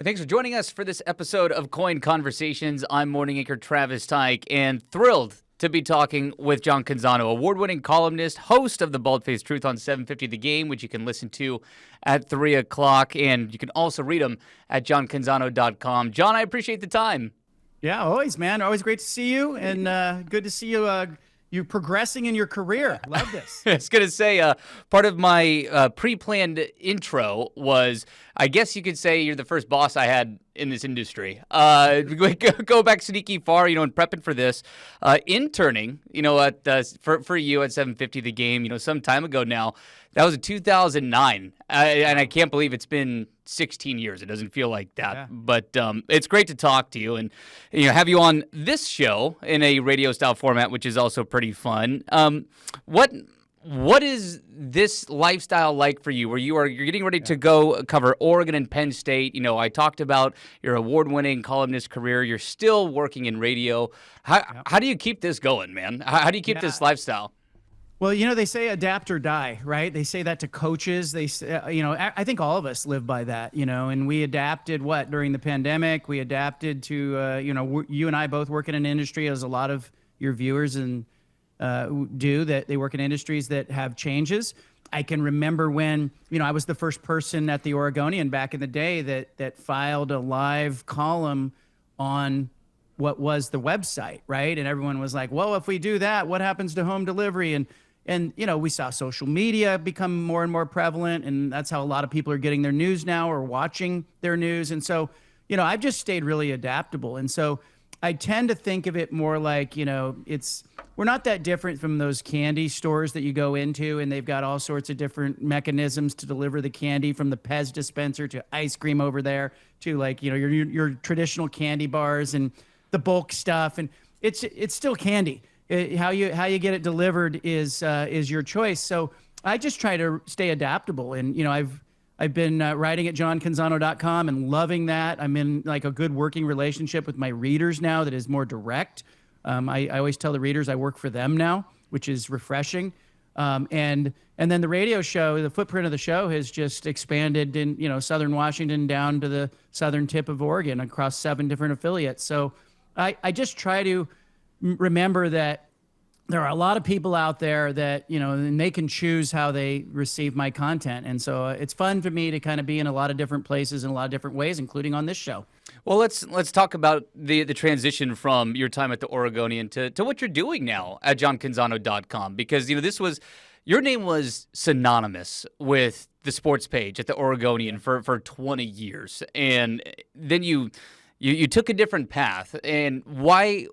Thanks for joining us for this episode of KOIN Conversations. I'm morning anchor Travis Tyke, and thrilled to be talking with John Canzano, award-winning columnist, host of the Bald-Faced Truth on 750 The Game, which you can listen to at 3 o'clock, and you can also read him at johncanzano.com. John, I appreciate the time. Yeah, always, man. Always great to see you, and good to see you progressing in your career. Love this. I was going to say, part of my pre-planned intro was, I guess you could say you're the first boss I had in this industry. Go back sneaky far, in prepping for this. Interning, for you at 750 The Game, some time ago now. That was in 2009, and I can't believe it's been 16 years. It doesn't feel like that, yeah. But it's great to talk to you and have you on this show in a radio style format, which is also pretty fun. What is this lifestyle like for you? Where you're getting ready to go cover Oregon and Penn State. I talked about your award-winning columnist career. You're still working in radio. How do you keep this going, man? How do you keep this lifestyle? Well, they say adapt or die, right? They say that to coaches. They say, I think all of us live by that, and we adapted during the pandemic. We adapted to, you and I both work in an industry, as a lot of your viewers and do, that they work in industries that have changes. I can remember when, I was the first person at the Oregonian back in the day that filed a live column on what was the website, right? And everyone was like, well, if we do that, what happens to home delivery? And we saw social media become more and more prevalent, and that's how a lot of people are getting their news now, or watching their news. And so, I've just stayed really adaptable. And so I tend to think of it more like, we're not that different from those candy stores that you go into, and they've got all sorts of different mechanisms to deliver the candy, from the Pez dispenser to ice cream over there to your traditional candy bars and the bulk stuff. And it's still candy. How you get it delivered is your choice. So I just try to stay adaptable. And I've been writing at johncanzano.com and loving that. I'm in a good working relationship with my readers now that is more direct. I always tell the readers I work for them now, which is refreshing. And then the radio show, the footprint of the show has just expanded in southern Washington down to the southern tip of Oregon, across 7 different affiliates. So I just try to remember that there are a lot of people out there that, and they can choose how they receive my content. And so it's fun for me to kind of be in a lot of different places in a lot of different ways, including on this show. Well, let's talk about the transition from your time at the Oregonian to what you're doing now at johncanzano.com, because, your name was synonymous with the sports page at the Oregonian for 20 years. And then you took a different path. And why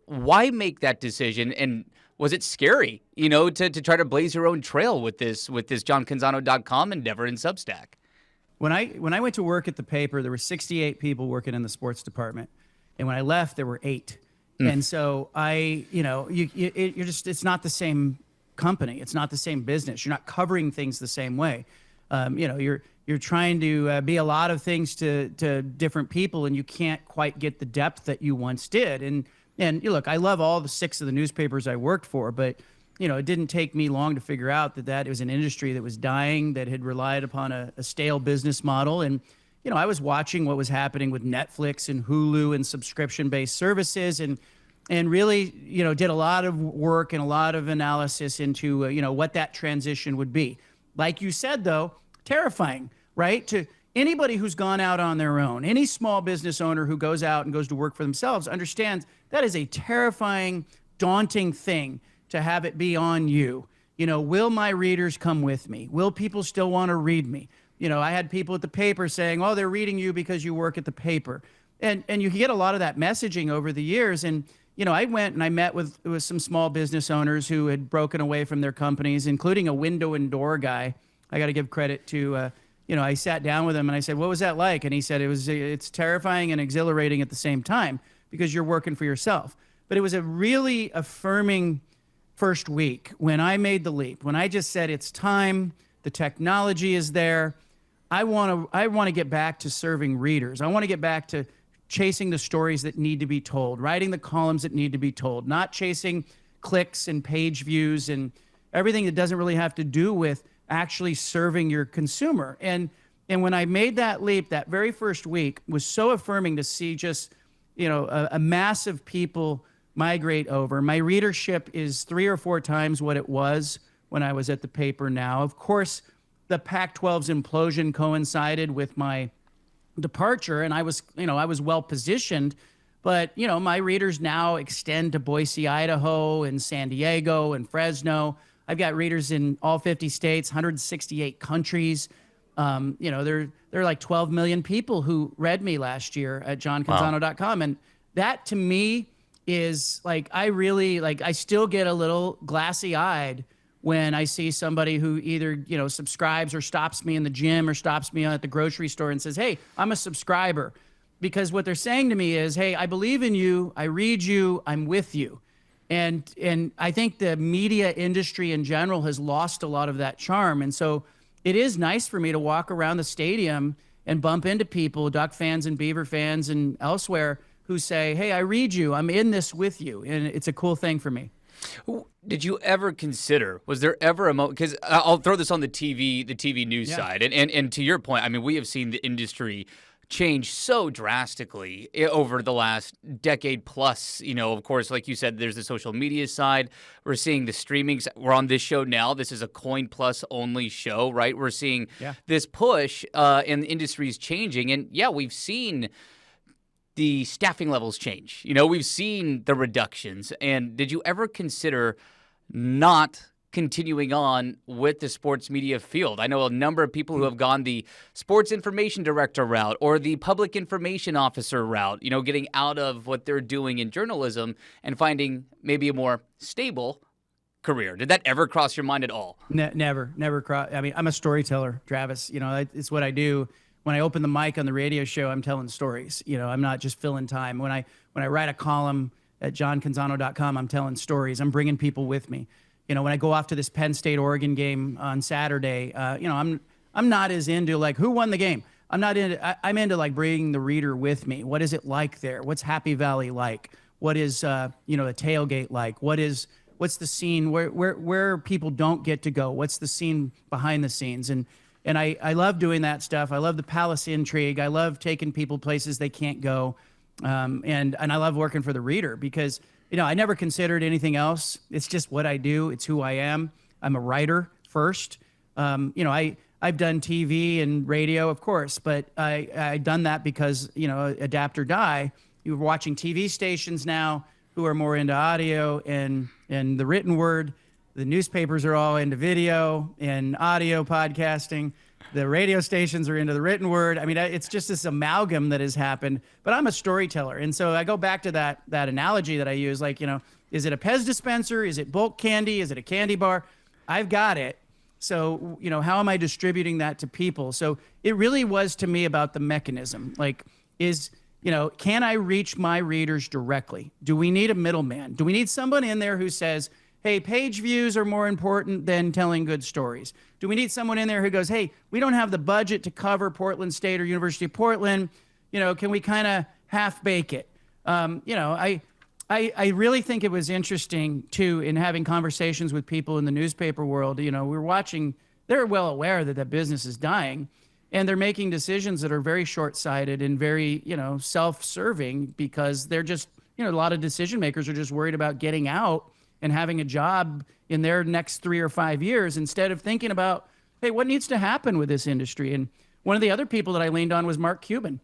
make that decision? And was it scary, to try to blaze your own trail with this johncanzano.com endeavor and Substack? When I went to work at the paper, there were 68 people working in the sports department, and when I left, there were 8. And so it's not the same company, it's not the same business. You're not covering things the same way. You're trying to be a lot of things to different people, and you can't quite get the depth that you once did. And look, I love all the 6 of the newspapers I worked for, but it didn't take me long to figure out that it was an industry that was dying, that had relied upon a stale business model. And I was watching what was happening with Netflix and Hulu and subscription-based services, and really did a lot of work and a lot of analysis into what that transition would be. Like you said, though, terrifying, right? To anybody who's gone out on their own, any small business owner who goes out and goes to work for themselves understands that is a terrifying, daunting thing to have it be on you. Will my readers come with me? Will people still want to read me? I had people at the paper saying, oh, they're reading you because you work at the paper. And you get a lot of that messaging over the years. And, I went and I met with some small business owners who had broken away from their companies, including a window and door guy. I got to give credit to, I sat down with him and I said, what was that like? And he said, it's terrifying and exhilarating at the same time, because you're working for yourself. But it was a really affirming first week when I made the leap, when I just said, it's time, the technology is there. I want to get back to serving readers. I want to get back to chasing the stories that need to be told, writing the columns that need to be told, not chasing clicks and page views and everything that doesn't really have to do with actually serving your consumer. And And when I made that leap, that very first week was so affirming to see just, a mass of people migrate over. My readership is 3 or 4 times what it was when I was at the paper now. Of course, the Pac-12's implosion coincided with my departure, and I was well positioned. But, my readers now extend to Boise, Idaho, and San Diego and Fresno. I've got readers in all 50 states, 168 countries. There are like 12 million people who read me last year at johncanzano.com. And that to me is like, I still get a little glassy eyed when I see somebody who either, subscribes or stops me in the gym or stops me at the grocery store and says, hey, I'm a subscriber. Because what they're saying to me is, hey, I believe in you. I read you. I'm with you. And I think the media industry in general has lost a lot of that charm. And so it is nice for me to walk around the stadium and bump into people, Duck fans and Beaver fans and elsewhere, who say, hey, I read you. I'm in this with you. And it's a cool thing for me. Did you ever consider, was there ever a moment, because I'll throw this on the TV news side, and to your point, I mean, we have seen the industry change so drastically over the last decade plus. Of course, like you said, there's the social media side. We're seeing the streamings. We're on this show now. This is a KOIN Plus only show, right? We're seeing this push, and the industry is changing. And we've seen the staffing levels change. We've seen the reductions. And did you ever consider not continuing on with the sports media field? I know a number of people who have gone the sports information director route or the public information officer route, getting out of what they're doing in journalism and finding maybe a more stable career. Did that ever cross your mind at all? Never cross. I mean, I'm a storyteller, Travis. It's what I do. When I open the mic on the radio show, I'm telling stories. I'm not just filling time. When I write a column at johncanzano.com, I'm telling stories. I'm bringing people with me. When I go off to this Penn State Oregon game on Saturday, I'm not as into like who won the game. I'm into like bringing the reader with me. What is it like there? What's Happy Valley like? What is the tailgate like? What's the scene where people don't get to go? What's the scene behind the scenes? And I love doing that stuff. I love the palace intrigue. I love taking people places they can't go. And I love working for the reader because I never considered anything else. It's just what I do. It's who I am. I'm a writer first. I've done TV and radio, of course, but I done that because, adapt or die. You're watching TV stations now who are more into audio and the written word. The newspapers are all into video and audio podcasting. The radio stations are into the written word. I mean, it's just this amalgam that has happened. But I'm a storyteller. And so I go back to that analogy that I use. Like, is it a Pez dispenser? Is it bulk candy? Is it a candy bar? I've got it. So, how am I distributing that to people? So it really was to me about the mechanism. Like, can I reach my readers directly? Do we need a middleman? Do we need someone in there who says, hey, page views are more important than telling good stories? Do we need someone in there who goes, hey, we don't have the budget to cover Portland State or University of Portland. Can we kind of half bake it? I really think it was interesting too in having conversations with people in the newspaper world. We're watching, they're well aware that business is dying, and they're making decisions that are very short-sighted and very, self-serving because they're just, a lot of decision makers are just worried about getting out and having a job in their next 3 or 5 years instead of thinking about, hey, what needs to happen with this industry? And one of the other people that I leaned on was Mark Cuban.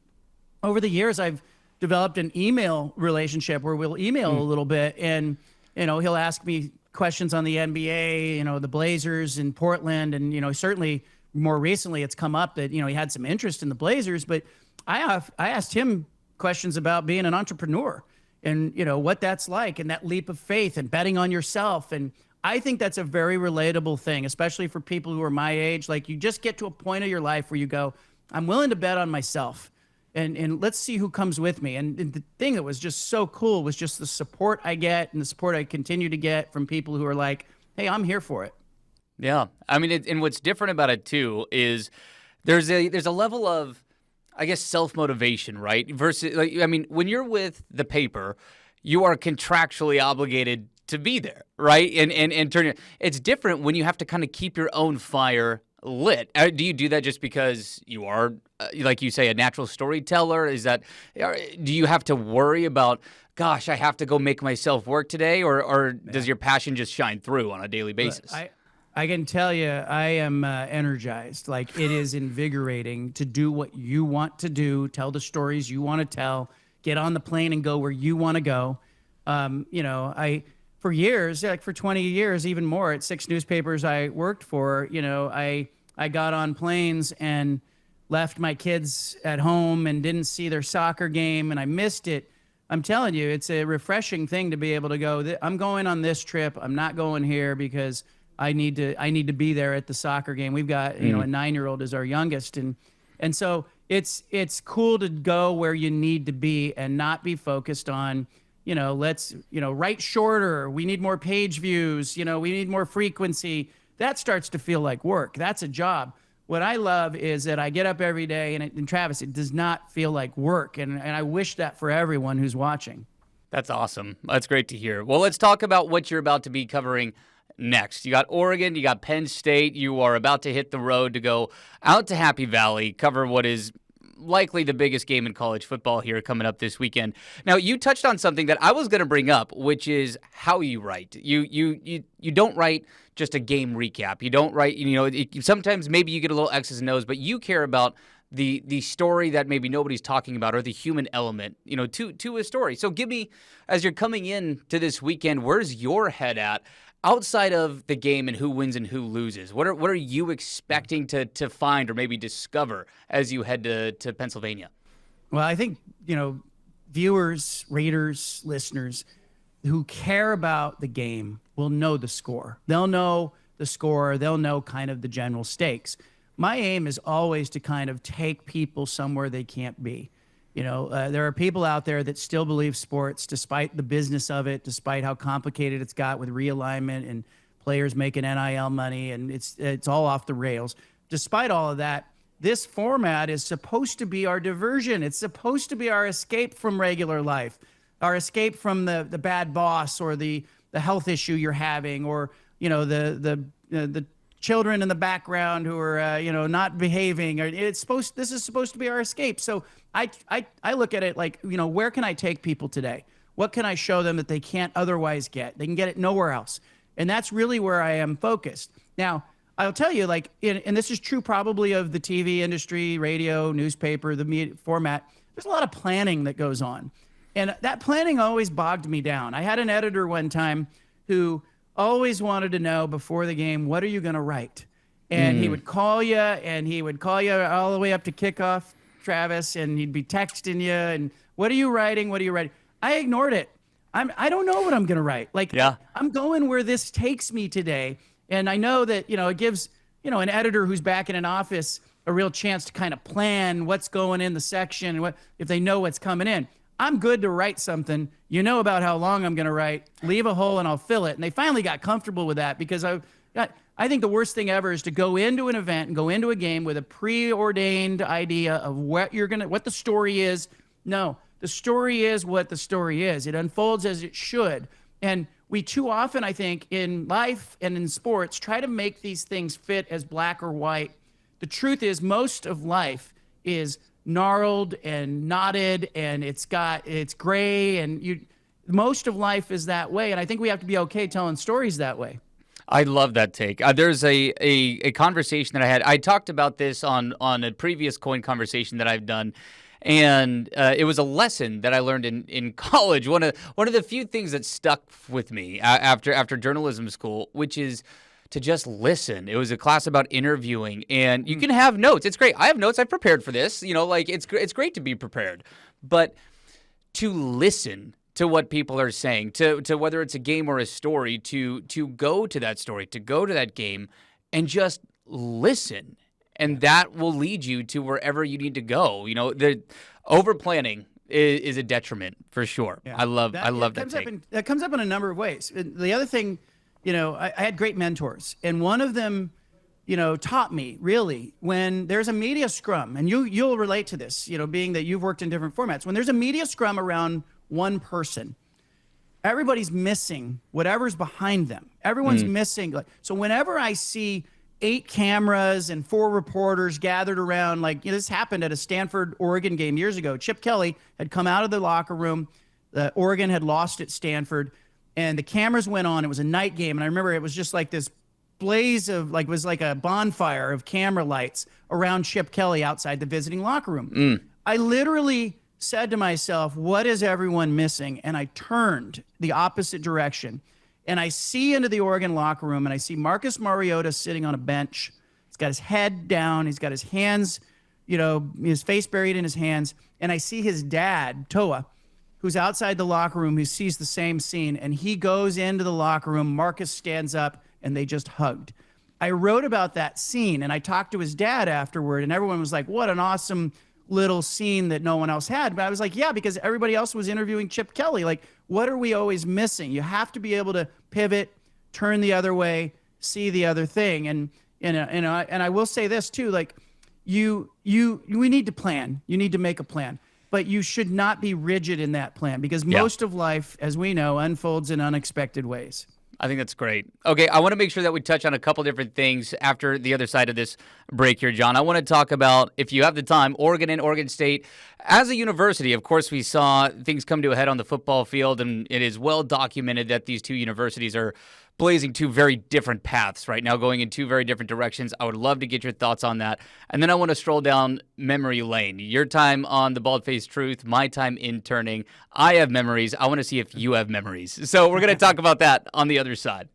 Over the years, I've developed an email relationship where we'll email a little bit, and he'll ask me questions on the NBA, the Blazers in Portland, and certainly more recently it's come up that he had some interest in the Blazers, but I asked him questions about being an entrepreneur and what that's like, and that leap of faith and betting on yourself. And I think that's a very relatable thing, especially for people who are my age. Like, you just get to a point of your life where you go, I'm willing to bet on myself, and let's see who comes with me. And the thing that was just so cool was just the support I get and the support I continue to get from people who are like, hey, I'm here for it. Yeah. I mean, and what's different about it too is there's a level of, I guess, self-motivation, right? Versus, when you're with the paper, you are contractually obligated to be there, right? And turn it. It's different when you have to kind of keep your own fire lit. Do you do that just because you are, like you say, a natural storyteller? Do you have to worry about, gosh, I have to go make myself work today, or does your passion just shine through on a daily basis? I can tell you, I am energized. Like, it is invigorating to do what you want to do, tell the stories you want to tell, get on the plane and go where you want to go. For years, like for 20 years, even more, at 6 newspapers I worked for, I got on planes and left my kids at home and didn't see their soccer game, and I missed it. I'm telling you, it's a refreshing thing to be able to go, I'm going on this trip. I'm not going here because I need to be there at the soccer game. We've got, a 9-year-old is our youngest. And so it's cool to go where you need to be and not be focused on, let's, write shorter. We need more page views. We need more frequency. That starts to feel like work. That's a job. What I love is that I get up every day, and Travis, it does not feel like work. And I wish that for everyone who's watching. That's awesome. That's great to hear. Well, let's talk about what you're about to be covering next. You got Oregon, you got Penn State. You are about to hit the road to go out to Happy Valley, cover what is likely the biggest game in college football here coming up this weekend. Now, you touched on something that I was going to bring up, which is how you write. You don't write just a game recap. You don't write, sometimes maybe you get a little X's and O's, but you care about the story that maybe nobody's talking about, or the human element, to a story. So give me, as you're coming in to this weekend, where's your head at outside of the game and who wins and who loses? What are you expecting to find or maybe discover as you head to Pennsylvania? Well, I think, viewers, readers, listeners who care about the game will know the score. They'll know the score. They'll know kind of the general stakes. My aim is always to kind of take people somewhere they can't be. There are people out there that still believe sports, despite the business of it, despite how complicated it's got with realignment and players making NIL money, and it's all off the rails. Despite all of that, this format is supposed to be our diversion. It's supposed to be our escape from regular life, our escape from the bad boss or the health issue you're having, or the children in the background who are not behaving. This is supposed to be our escape. So I look at it like, where can I take people today? What can I show them that they can't otherwise get? They can get it nowhere else. And that's really where I am focused. Now, I'll tell you, and this is true probably of the TV industry, radio, newspaper, the media format, there's a lot of planning that goes on. And that planning always bogged me down. I had an editor one time who always wanted to know before the game, what are you going to write? And he would call you, all the way up to kickoff, Travis, and he'd be texting you, and what are you writing? What are you writing? I ignored it. I don't know what I'm going to write. I'm going where this takes me today. And I know that, it gives, an editor who's back in an office a real chance to kind of plan what's going in the section, and if they know what's coming in. I'm good to write something, about how long I'm going to write, leave a hole and I'll fill it. And they finally got comfortable with that, because I think the worst thing ever is to go into an event and go into a game with a preordained idea of what the story is. No, the story is what the story is. It unfolds as it should. And we too often, I think, in life and in sports, try to make these things fit as black or white. The truth is, most of life is gnarled and knotted, and it's gray, and most of life is that way. And I think we have to be okay telling stories that way. I love that take. There's a conversation that I had. I talked about this on a previous KOIN conversation that I've done, and it was a lesson that I learned in college. One of the few things that stuck with me after journalism school, which is to just listen. It was a class about interviewing, and you can have notes. It's great. I have notes. I've prepared for this. It's great to be prepared, but to listen to what people are saying, to whether it's a game or a story, to go to that story, to go to that game, and just listen. And that will lead you to wherever you need to go. The over planning is a detriment for sure. Yeah. I love that take. That comes up in a number of ways. The other thing, I had great mentors, and one of them, taught me really, when there's a media scrum, and you'll relate to this, being that you've worked in different formats. When there's a media scrum around one person, everybody's missing whatever's behind them. Everyone's missing. So whenever I see 8 cameras and 4 reporters gathered around. Like, this happened at a Stanford Oregon game years ago. Chip Kelly had come out of the locker room. Oregon had lost at Stanford, and the cameras went on. It was a night game, and I remember it was just like this blaze of, like, it was like a bonfire of camera lights around Chip Kelly outside the visiting locker room. I literally said to myself, what is everyone missing? And I turned the opposite direction, and I see into the Oregon locker room, and I see Marcus Mariota sitting on a bench. He's got his head down. He's got his hands, his face buried in his hands. And I see his dad, Toa, who's outside the locker room, who sees the same scene. And he goes into the locker room. Marcus stands up, and they just hugged. I wrote about that scene, and I talked to his dad afterward, and everyone was like, what an awesome little scene that no one else had. But I was like, yeah, because everybody else was interviewing Chip Kelly. Like, what are we always missing? You have to be able to pivot, turn the other way, see the other thing. And I will say this too, like, we need to plan. You need to make a plan, but you should not be rigid in that plan, because most of life, as we know, unfolds in unexpected ways. I think that's great. Okay, I want to make sure that we touch on a couple different things after the other side of this break here, John. I want to talk about, if you have the time, Oregon and Oregon State. As a university, of course, we saw things come to a head on the football field, and it is well documented that these two universities are blazing two very different paths right now, going in two very different directions. I would love to get your thoughts on that. And then I want to stroll down memory lane. Your time on the Bald-Faced Truth, my time interning. I have memories. I want to see if you have memories. So we're going to talk about that on the other side.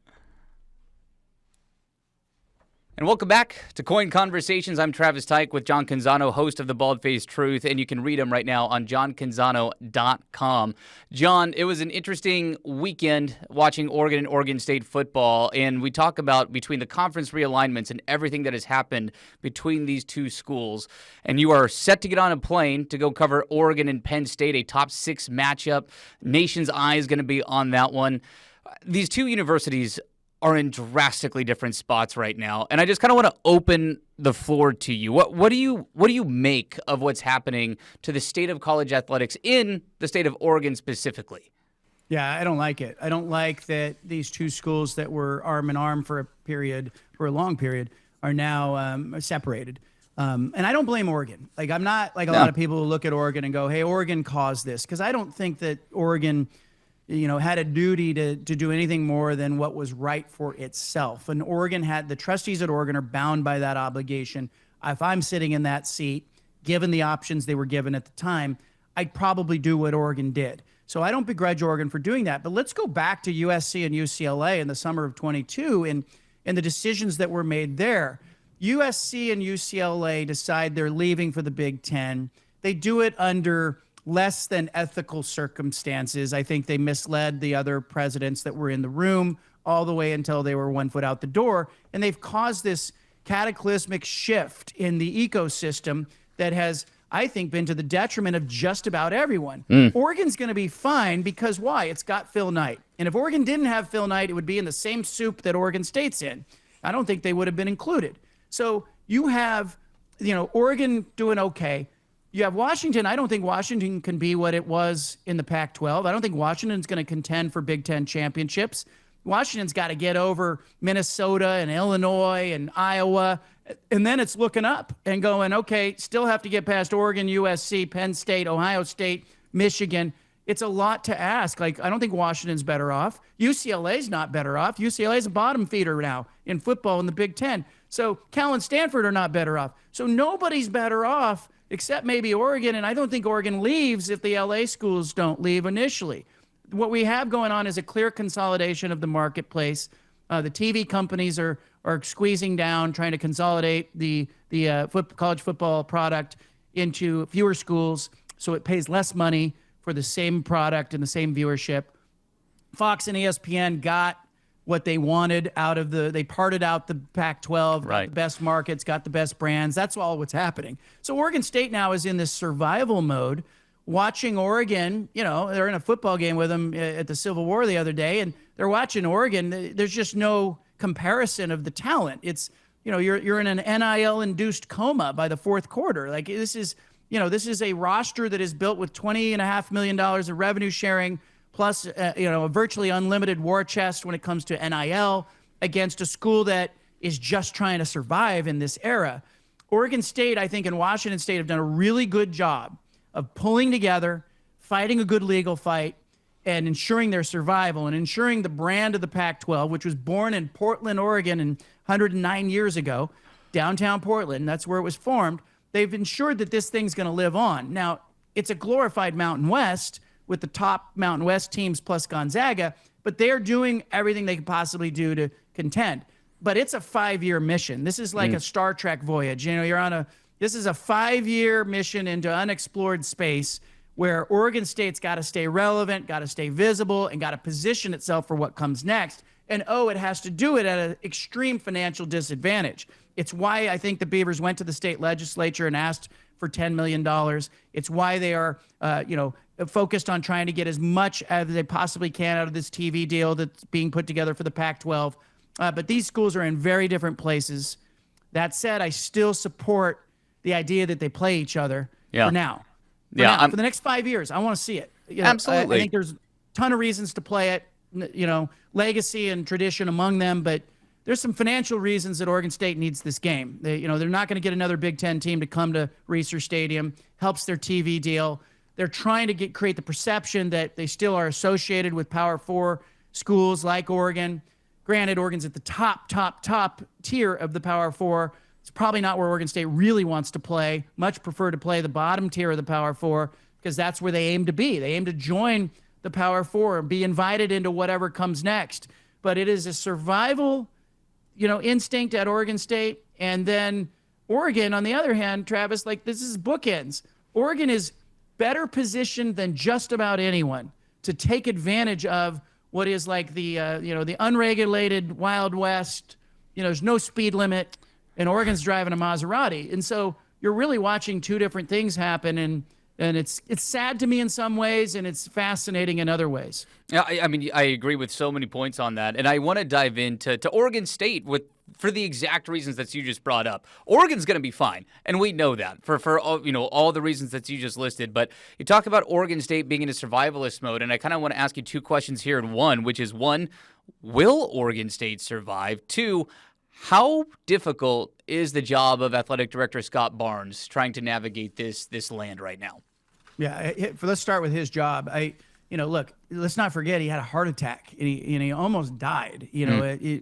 And welcome back to KOIN Conversations. I'm Travis Tyke with John Canzano, host of The Bald-Faced Truth, and you can read him right now on johncanzano.com. John, it was an interesting weekend watching Oregon and Oregon State football, and we talk about between the conference realignments and everything that has happened between these two schools, and you are set to get on a plane to go cover Oregon and Penn State, a top 6 matchup. Nation's eye is going to be on that one. These two universities are in drastically different spots right now, and I just kind of want to open the floor to you. What do you make of what's happening to the state of college athletics in the state of Oregon specifically? Yeah, I don't like it. I don't like that these two schools that were arm in arm for a long period, are now separated. And I don't blame Oregon. Like, I'm not like a lot of people who look at Oregon and go, "Hey, Oregon caused this," because I don't think that Oregon had a duty to do anything more than what was right for itself. And Oregon the trustees at Oregon are bound by that obligation. If I'm sitting in that seat, given the options they were given at the time, I'd probably do what Oregon did. So I don't begrudge Oregon for doing that. But let's go back to USC and UCLA in the summer of 22 and the decisions that were made there. USC and UCLA decide they're leaving for the Big Ten. They do it under less than ethical circumstances. I think they misled the other presidents that were in the room all the way until they were 1 foot out the door. And they've caused this cataclysmic shift in the ecosystem that has, I think, been to the detriment of just about everyone. Oregon's going to be fine because why? It's got Phil Knight. And if Oregon didn't have Phil Knight, it would be in the same soup that Oregon State's in. I don't think they would have been included. So you have, Oregon doing okay. You have Washington. I don't think Washington can be what it was in the Pac-12. I don't think Washington's going to contend for Big Ten championships. Washington's got to get over Minnesota and Illinois and Iowa, and then it's looking up and going, okay, still have to get past Oregon, USC, Penn State, Ohio State, Michigan. It's a lot to ask. Like, I don't think Washington's better off. UCLA's not better off. UCLA's a bottom feeder now in football in the Big Ten. So Cal and Stanford are not better off. So nobody's better off except maybe Oregon, and I don't think Oregon leaves if the LA schools don't leave initially. What we have going on is a clear consolidation of the marketplace. The TV companies are squeezing down, trying to consolidate the college football product into fewer schools, so it pays less money for the same product and the same viewership. Fox and ESPN got what they wanted out of they parted out the Pac-12, got the best markets, got the best brands. That's all what's happening. So Oregon State now is in this survival mode, watching Oregon. They're in a football game with them at the Civil War the other day, and they're watching Oregon. There's just no comparison of the talent. It's, you're in an NIL-induced coma by the fourth quarter. Like, this is a roster that is built with $20.5 million of revenue sharing, plus, a virtually unlimited war chest when it comes to NIL, against a school that is just trying to survive in this era. Oregon State, I think, and Washington State have done a really good job of pulling together, fighting a good legal fight, and ensuring their survival and ensuring the brand of the Pac-12, which was born in Portland, Oregon, 109 years ago, downtown Portland. That's where it was formed. They've ensured that this thing's going to live on. Now, it's a glorified Mountain West with the top Mountain West teams plus Gonzaga, but they're doing everything they could possibly do to contend. But it's a 5-year mission. This is like a Star Trek voyage. You know, this is a 5-year mission into unexplored space where Oregon State's got to stay relevant, got to stay visible, and got to position itself for what comes next. And it has to do it at an extreme financial disadvantage. It's why I think the Beavers went to the state legislature and asked for $10 million. It's why they are, focused on trying to get as much as they possibly can out of this TV deal that's being put together for the Pac-12. But these schools are in very different places. That said, I still support the idea that they play each other for now. For the next 5 years, I want to see it. Absolutely. I think there's a ton of reasons to play it, legacy and tradition among them, but there's some financial reasons that Oregon State needs this game. They're not going to get another Big Ten team to come to Reser Stadium. Helps their TV deal. They're trying to create the perception that they still are associated with Power 4 schools like Oregon. Granted, Oregon's at the top tier of the Power 4. It's probably not where Oregon State really wants to play. Much prefer to play the bottom tier of the Power 4 because that's where they aim to be. They aim to join the Power 4 and be invited into whatever comes next. But it is a survival instinct at Oregon State. And then Oregon, on the other hand, Travis, this is bookends. Oregon is better positioned than just about anyone to take advantage of what is like the unregulated Wild West. There's no speed limit, and Oregon's driving a Maserati. And so you're really watching two different things happen, and it's sad to me in some ways, and it's fascinating in other ways. Yeah, I mean, I agree with so many points on that, and I want to dive into Oregon State for the exact reasons that you just brought up. Oregon's going to be fine, and we know that for all the reasons that you just listed. But you talk about Oregon State being in a survivalist mode, and I kind of want to ask you two questions here in one, which is one, will Oregon State survive? Two, how difficult is the job of athletic director Scott Barnes trying to navigate this land right now? Yeah, let's start with his job. Look, let's not forget he had a heart attack and he almost died.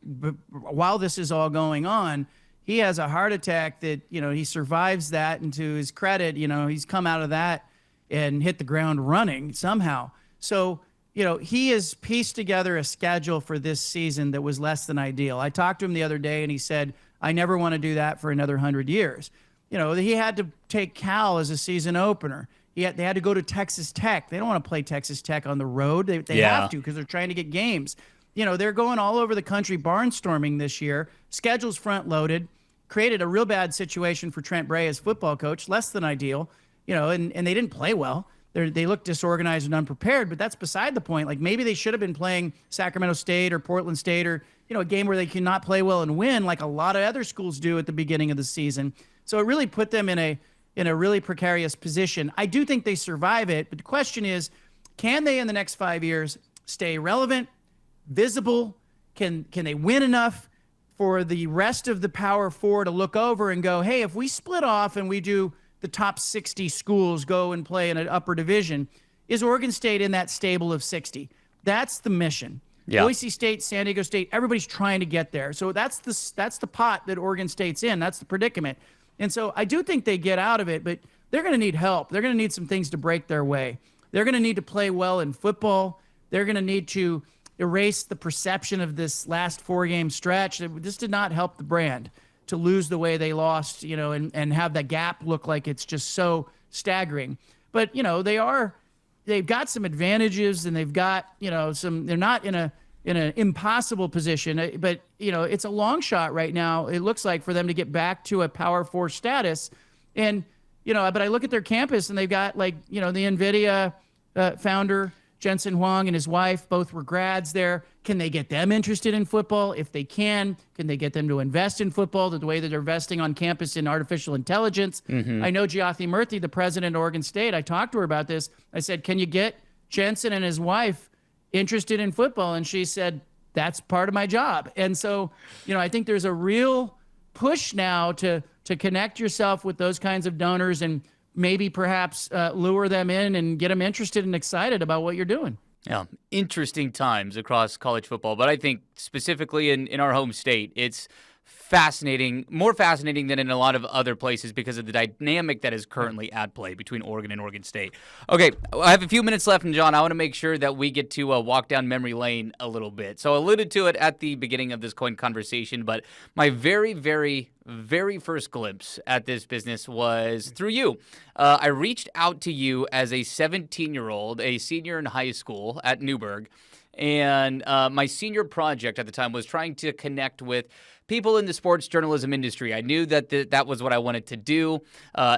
But while this is all going on, he has a heart attack that he survives that, and to his credit, he's come out of that and hit the ground running somehow. So he has pieced together a schedule for this season that was less than ideal. I talked to him the other day, and he said, I never want to do that for another 100 years. He had to take Cal as a season opener. They had to go to Texas Tech. They don't want to play Texas Tech on the road. They have to because they're trying to get games. They're going all over the country barnstorming this year. Schedule's front-loaded. Created a real bad situation for Trent Bray as football coach, less than ideal. And they didn't play well. They look disorganized and unprepared, but that's beside the point. Like, maybe they should have been playing Sacramento State or Portland State or, a game where they cannot play well and win like a lot of other schools do at the beginning of the season. So it really put them in a really precarious position. I do think they survive it, but the question is, can they in the next 5 years stay relevant, visible? Can they win enough for the rest of the Power 4 to look over and go, hey, if we split off and we do the top 60 schools go and play in an upper division, is Oregon State in that stable of 60? That's the mission. Yeah. Boise State, San Diego State, everybody's trying to get there. So that's the pot that Oregon State's in. That's the predicament. And so I do think they get out of it, but they're going to need help. They're going to need some things to break their way. They're going to need to play well in football. They're going to need to erase the perception of this last 4-game stretch. This did not help the brand to lose the way they lost, and have that gap look like it's just so staggering. But, they've got some advantages, and they've got, they're not in an impossible position, but, it's a long shot right now, it looks like, for them to get back to a Power 4 status. And, but I look at their campus, and they've got, the NVIDIA founder, Jensen Huang, and his wife, both were grads there. Can they get them interested in football? If they can they get them to invest in football the way that they're investing on campus in artificial intelligence? Mm-hmm. I know Jyoti Murthy, the president of Oregon State, I talked to her about this. I said, can you get Jensen and his wife interested in football? And she said, that's part of my job. And so, I think there's a real push now to connect yourself with those kinds of donors and maybe perhaps lure them in and get them interested and excited about what you're doing. Yeah, interesting times across college football, but I think specifically in our home state, it's fascinating, more fascinating than in a lot of other places because of the dynamic that is currently at play between Oregon and Oregon State. Okay, I have a few minutes left, and John, I want to make sure that we get to walk down memory lane a little bit. So I alluded to it at the beginning of this KOIN conversation, but my very, very, very first glimpse at this business was through you. I reached out to you as a 17-year-old, a senior in high school at Newburgh, and my senior project at the time was trying to connect with people in the sports journalism industry. I knew that that was what I wanted to do,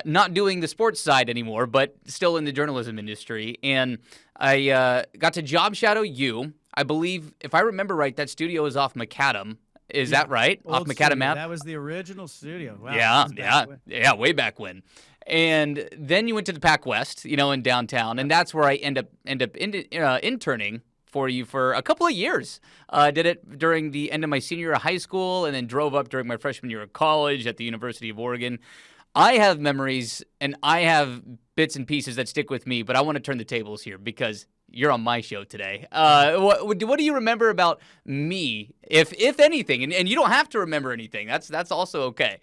not doing the sports side anymore, but still in the journalism industry. And I got to job shadow you. I believe, if I remember right, that studio is off Macadam. Is that right? Off Macadam Ave? That was the original studio. Wow, yeah, way back when. And then you went to the Pac West, in downtown, and that's where I end up interning for you for a couple of years. Did it during the end of my senior year of high school and then drove up during my freshman year of college at the University of Oregon. I have memories and I have bits and pieces that stick with me, but I want to turn the tables here because you're on my show today. What do you remember about me, if anything? And you don't have to remember anything. That's also okay.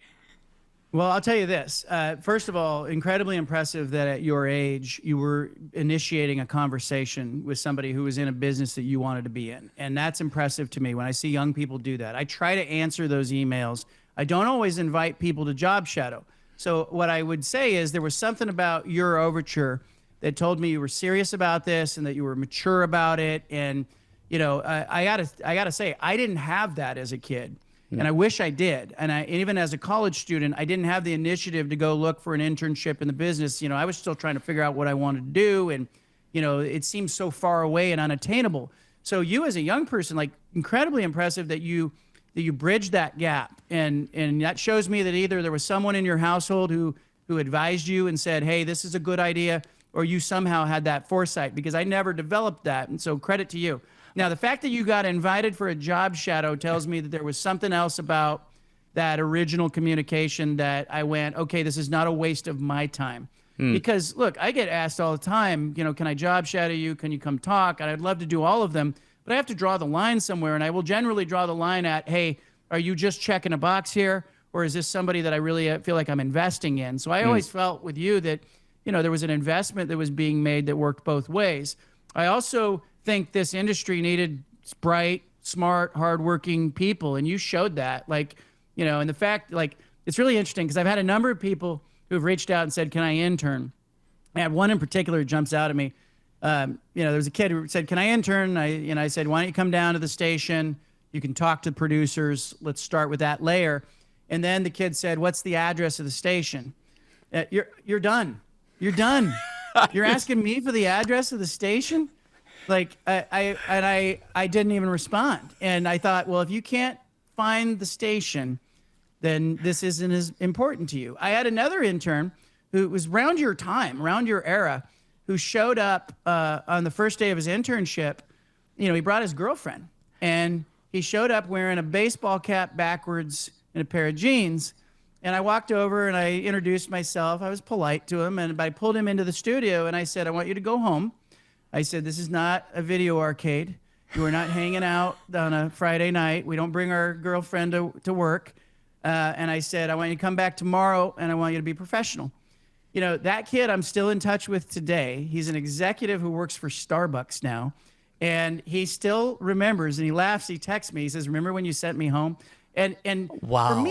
Well, I'll tell you this. First of all, incredibly impressive that at your age, you were initiating a conversation with somebody who was in a business that you wanted to be in. And that's impressive to me when I see young people do that. I try to answer those emails. I don't always invite people to job shadow. So what I would say is there was something about your overture that told me you were serious about this and that you were mature about it. And, I gotta say, I didn't have that as a kid. And I wish I did. And even as a college student, I didn't have the initiative to go look for an internship in the business. I was still trying to figure out what I wanted to do. And, it seemed so far away and unattainable. So you as a young person, like incredibly impressive that you bridged that gap. And that shows me that either there was someone in your household who advised you and said, hey, this is a good idea, or you somehow had that foresight, because I never developed that. And so credit to you. Now, the fact that you got invited for a job shadow tells me that there was something else about that original communication that I went, okay, this is not a waste of my time. Because, look, I get asked all the time, can I job shadow you? Can you come talk? And I'd love to do all of them, but I have to draw the line somewhere. And I will generally draw the line at, hey, are you just checking a box here? Or is this somebody that I really feel like I'm investing in? So I always felt with you that, there was an investment that was being made that worked both ways. I also think this industry needed bright, smart, hardworking people, and you showed that. And the fact, it's really interesting because I've had a number of people who have reached out and said, "Can I intern?" I had one in particular who jumps out at me. There was a kid who said, "Can I intern?" I said, "Why don't you come down to the station? You can talk to producers. Let's start with that layer." And then the kid said, "What's the address of the station?" You're done. You're done. You're asking me for the address of the station? I didn't even respond. And I thought, well, if you can't find the station, then this isn't as important to you. I had another intern who was around your time, around your era, who showed up on the first day of his internship. He brought his girlfriend, and he showed up wearing a baseball cap backwards and a pair of jeans. And I walked over and I introduced myself. I was polite to him, but I pulled him into the studio and I said, "I want you to go home." I said, "This is not a video arcade. You are not hanging out on a Friday night. We don't bring our girlfriend to work." And I said, "I want you to come back tomorrow and I want you to be professional." That kid I'm still in touch with today. He's an executive who works for Starbucks now. And he still remembers and he laughs. He texts me. He says, "Remember when you sent me home?" And wow.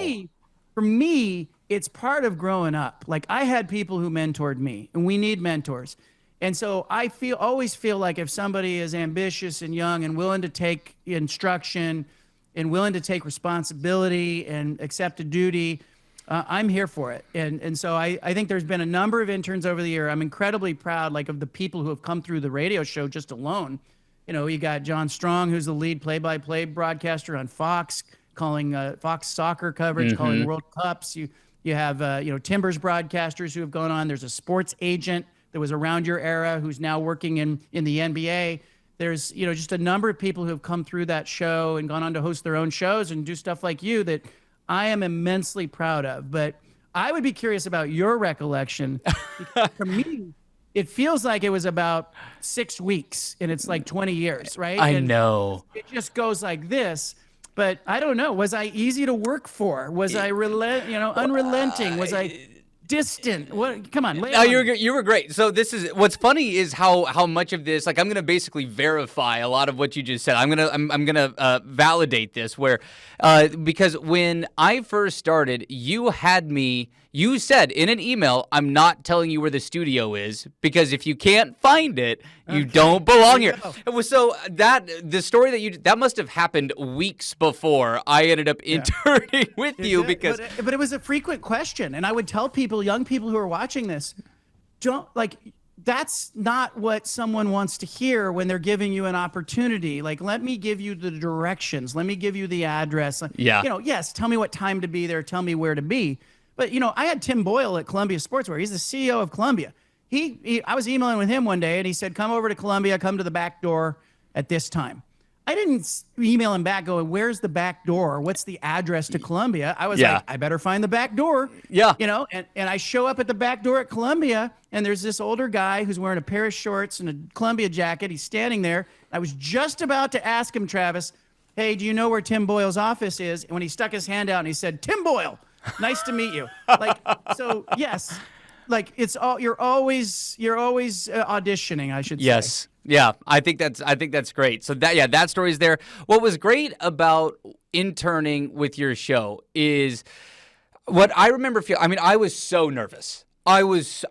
For me, it's part of growing up. I had people who mentored me, and we need mentors. And so I always feel like if somebody is ambitious and young and willing to take instruction and willing to take responsibility and accept a duty, I'm here for it. And so I think there's been a number of interns over the year. I'm incredibly proud, of the people who have come through the radio show just alone. You got John Strong, who's the lead play-by-play broadcaster on Fox, calling Fox soccer coverage, calling World Cups. You have Timbers broadcasters who have gone on. There's a sports agent that was around your era who's now working in the NBA. There's, just a number of people who have come through that show and gone on to host their own shows and do stuff like you that I am immensely proud of. But I would be curious about your recollection. Because for me, it feels like it was about 6 weeks and it's like 20 years, right? I And know. it just goes like this. But I don't know. Was I easy to work for? Was I unrelenting? Was I distant? What? Come on. No, you were great. So this is what's funny is how much of this, like, I'm gonna basically verify a lot of what you just said. I'm gonna validate this because when I first started, you said in an email, I'm not telling you where the studio is because if you can't find it, you don't belong here. So the story that must have happened weeks before I ended up interning with you because but it was a frequent question, and I would tell people, young people who are watching this, that's not what someone wants to hear when they're giving you an opportunity. Like, let me give you the directions. Let me give you the address. Yeah. Yes, tell me what time to be there. Tell me where to be. But, I had Tim Boyle at Columbia Sportswear. He's the CEO of Columbia. I was emailing with him one day, and he said, come over to Columbia, come to the back door at this time. I didn't email him back going, where's the back door? What's the address to Columbia? I was like, I better find the back door. Yeah. And I show up at the back door at Columbia, and there's this older guy who's wearing a pair of shorts and a Columbia jacket. He's standing there. I was just about to ask him, Travis, hey, do you know where Tim Boyle's office is? And when he stuck his hand out and he said, Tim Boyle, nice to meet you. Yes, like you're always auditioning, I should say. Yes. Yeah, I think that's great. So that story's there. What was great about interning with your show is what I remember I was so nervous. I was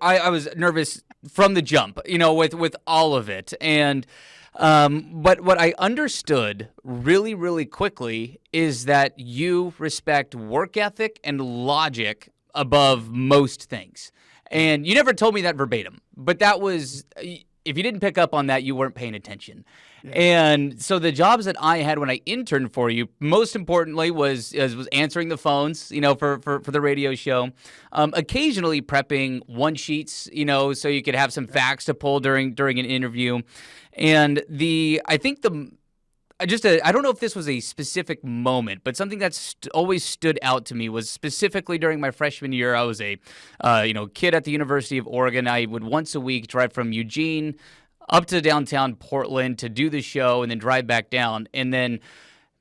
nervous from the jump, with all of it. And but what I understood really, really quickly is that you respect work ethic and logic above most things. And you never told me that verbatim, but that was, if you didn't pick up on that, you weren't paying attention. Yeah. And so the jobs that I had when I interned for you, most importantly was answering the phones, for the radio show. Occasionally prepping one sheets, so you could have some facts to pull during an interview. And I don't know if this was a specific moment, but something that's always stood out to me was specifically during my freshman year. I was a kid at the University of Oregon. I would once a week drive from Eugene up to downtown Portland to do the show and then drive back down. And then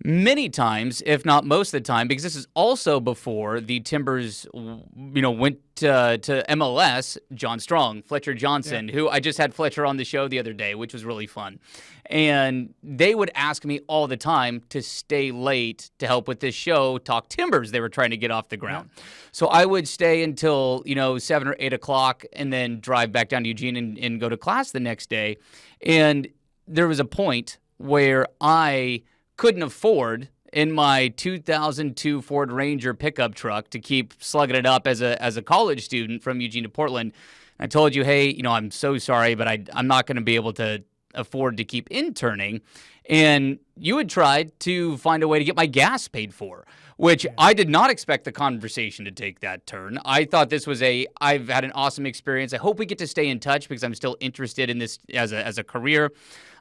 many times, if not most of the time, because this is also before the Timbers, went to MLS, John Strong, Fletcher Johnson, who I just had Fletcher on the show the other day, which was really fun. And they would ask me all the time to stay late to help with this show, Talk Timbers. They were trying to get off the ground. Yeah. So I would stay until, 7 or 8 o'clock and then drive back down to Eugene and go to class the next day. And there was a point where I couldn't afford in my 2002 Ford Ranger pickup truck to keep slugging it up as a college student from Eugene to Portland. I told you, hey, I'm so sorry, but I'm not going to be able to afford to keep interning. And you had tried to find a way to get my gas paid for, which I did not expect the conversation to take that turn. I thought this was I've had an awesome experience. I hope we get to stay in touch because I'm still interested in this as a career.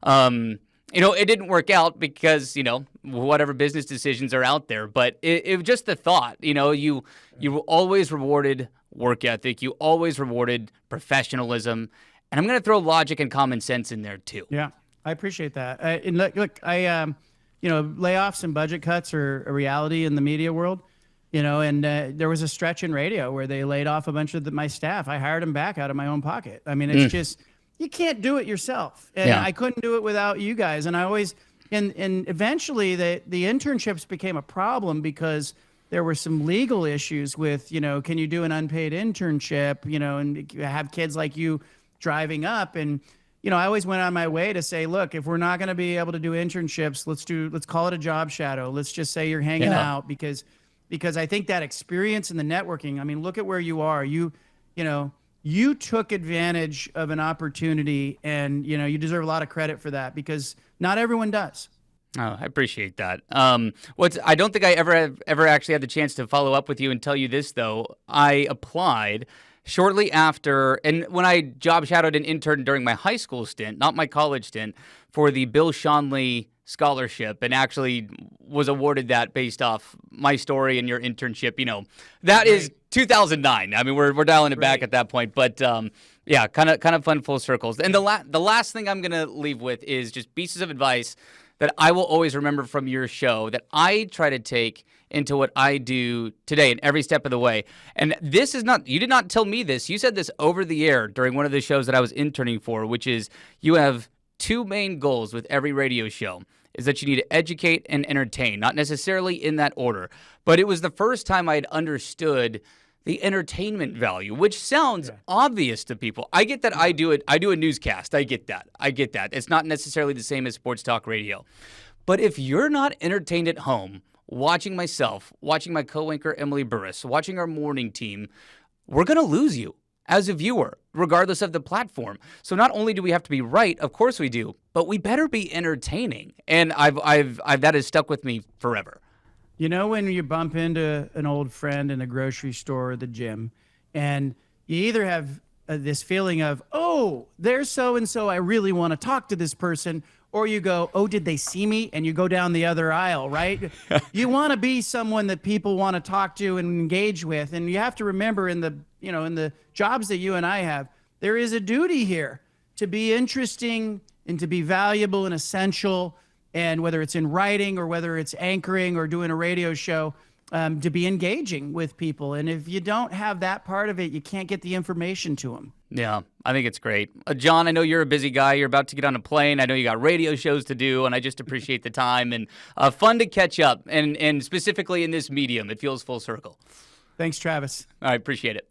It didn't work out because, whatever business decisions are out there. But it was just the thought, you always rewarded work ethic. You always rewarded professionalism. And I'm going to throw logic and common sense in there, too. Yeah, I appreciate that. And look, layoffs and budget cuts are a reality in the media world. And there was a stretch in radio where they laid off a bunch of my staff. I hired them back out of my own pocket. I mean, it's just... You can't do it yourself. And I couldn't do it without you guys. And I always, and eventually the internships became a problem because there were some legal issues with, can you do an unpaid internship, and have kids like you driving up. And, I always went on my way to say, look, if we're not going to be able to do internships, let's call it a job shadow. Let's just say you're hanging out because I think that experience and the networking, I mean, look at where you are. You took advantage of an opportunity, and you deserve a lot of credit for that because not everyone does. Oh, I appreciate that. I don't think I ever actually had the chance to follow up with you and tell you this though. I applied shortly after, and when I job shadowed and interned during my high school stint, not my college stint, for the Bill Schonley scholarship and actually was awarded that based off my story and your internship. That is 2009. I mean, we're dialing it back at that point, but yeah, kind of fun full circles. And the last thing I'm gonna leave with is just pieces of advice that I will always remember from your show that I try to take into what I do today and every step of the way. And this is not, you did not tell me this. You said this over the air during one of the shows that I was interning for, which is you have two main goals with every radio show, is that you need to educate and entertain, not necessarily in that order. But it was the first time I had understood the entertainment value, which sounds obvious to people. I get that I do a newscast. I get that. It's not necessarily the same as sports talk radio. But if you're not entertained at home, watching myself, watching my co-anchor Emily Burris, watching our morning team, we're going to lose you as a viewer, regardless of the platform. So not only do we have to be right, of course we do, but we better be entertaining. And I've that has stuck with me forever. When you bump into an old friend in a grocery store or the gym, and you either have this feeling of, oh, there's so-and-so, I really want to talk to this person, or you go, oh, did they see me? And you go down the other aisle, right? You want to be someone that people want to talk to and engage with. And you have to remember in the jobs that you and I have, there is a duty here to be interesting and to be valuable and essential. And whether it's in writing or whether it's anchoring or doing a radio show, to be engaging with people. And if you don't have that part of it, you can't get the information to them. Yeah, I think it's great. John, I know you're a busy guy. You're about to get on a plane. I know you got radio shows to do, and I just appreciate the time. And fun to catch up, and specifically in this medium. It feels full circle. Thanks, Travis. All right, appreciate it.